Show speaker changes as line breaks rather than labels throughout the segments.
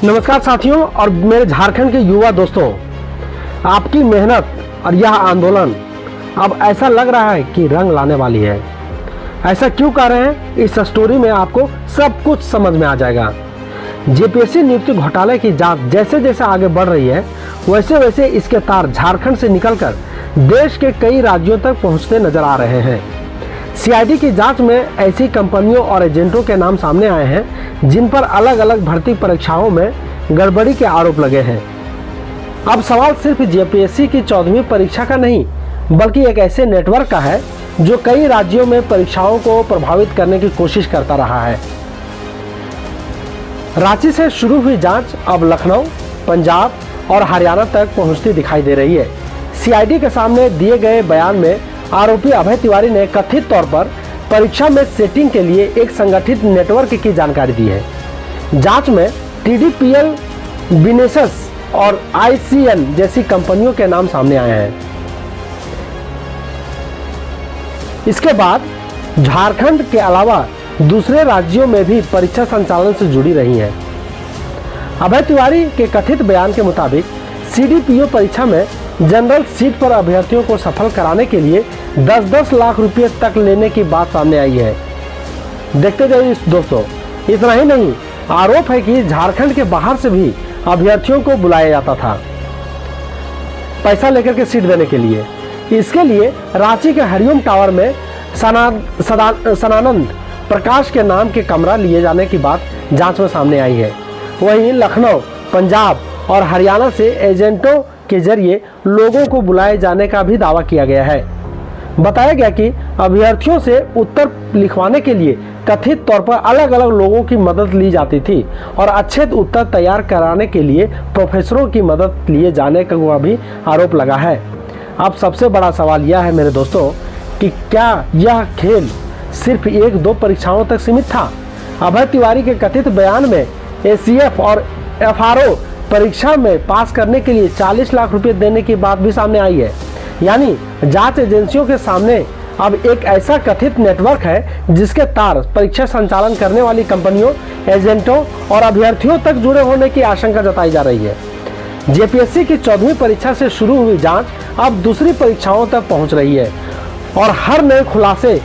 नमस्कार साथियों और मेरे झारखंड के युवा दोस्तों, आपकी मेहनत और यह आंदोलन अब ऐसा लग रहा है कि रंग लाने वाली है। ऐसा क्यों कर रहे हैं, इस स्टोरी में आपको सब कुछ समझ में आ जाएगा। जेपीएससी नियुक्ति घोटाले की जांच जैसे जैसे आगे बढ़ रही है, वैसे वैसे इसके तार झारखंड से निकलकर देश के कई राज्यों तक पहुंचते नजर आ रहे हैं। सीआईडी की जांच में ऐसी कंपनियों और एजेंटों के नाम सामने आए हैं जिन पर अलग अलग भर्ती परीक्षाओं में गड़बड़ी के आरोप लगे हैं। अब सवाल सिर्फ जेपीएससी की 14वीं परीक्षा का नहीं, बल्कि एक ऐसे नेटवर्क का है जो कई राज्यों में परीक्षाओं को प्रभावित करने की कोशिश करता रहा है। रांची से शुरू हुई जांच अब लखनऊ, पंजाब और हरियाणा तक पहुंचती दिखाई दे रही है। सीआईडी के सामने दिए गए बयान में आरोपी अभय तिवारी ने कथित तौर पर परीक्षा में सेटिंग के लिए एक संगठित नेटवर्क की जानकारी दी है। जांच में टीडीपीएल, बिनेसस और आईसीएल जैसी कंपनियों के नाम सामने आए हैं। इसके बाद झारखंड के अलावा दूसरे राज्यों में भी परीक्षा संचालन से जुड़ी रही हैं। अभय तिवारी के कथित बयान के मुताबिक सीडीपीओ परीक्षा में जनरल सीट पर अभ्यर्थियों को सफल कराने के लिए 10-10 लाख रुपए तक लेने की बात सामने आई है। देखते जाइए दोस्तों, इतना ही नहीं, आरोप है कि झारखंड के बाहर से भी अभ्यर्थियों को बुलाया जाता था पैसा लेकर के सीट देने के लिए। इसके लिए रांची के हरिओम टावर में सदानंद प्रकाश के नाम के कमरा लिए जाने की बात जांच में सामने आई है। वहीं लखनऊ, पंजाब और हरियाणा से एजेंटों के जरिए लोगों को बुलाए जाने का भी दावा किया गया है। बताया गया कि अभ्यर्थियों से उत्तर लिखवाने के लिए कथित तौर पर अलग अलग लोगों की मदद ली जाती थी और अच्छे उत्तर तैयार कराने के लिए प्रोफेसरों की मदद लिए जाने का भी आरोप लगा है। अब सबसे बड़ा सवाल यह है मेरे दोस्तों कि क्या यह खेल सिर्फ 1-2 परीक्षाओं तक सीमित था? अभय तिवारी के कथित बयान में एसीएफ और एफआरओ परीक्षा में पास करने के लिए 40 लाख रुपए देने की बात भी सामने आई है। यानी जांच एजेंसियों के सामने अब एक ऐसा कथित नेटवर्क है जिसके तार परीक्षा संचालन करने वाली कंपनियों, एजेंटों और अभ्यर्थियों तक जुड़े होने की आशंका जताई जा रही है। जेपीएससी की 14वीं परीक्षा से शुरू हुई जांच अब दूसरी परीक्षाओं तक पहुंच रही है और हर नए खुलासे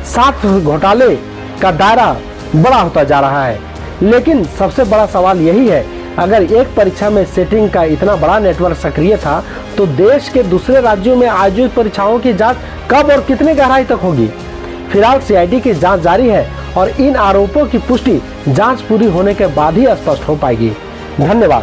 साथ घोटाले का दायरा बड़ा होता जा रहा है। लेकिन सबसे बड़ा सवाल यही है, अगर एक परीक्षा में सेटिंग का इतना बड़ा नेटवर्क सक्रिय था तो देश के दूसरे राज्यों में आयोजित परीक्षाओं की जांच कब और कितने गहराई तक होगी? फिलहाल सीआईडी की जांच जारी है और इन आरोपों की पुष्टि जांच पूरी होने के बाद ही स्पष्ट हो पाएगी। धन्यवाद।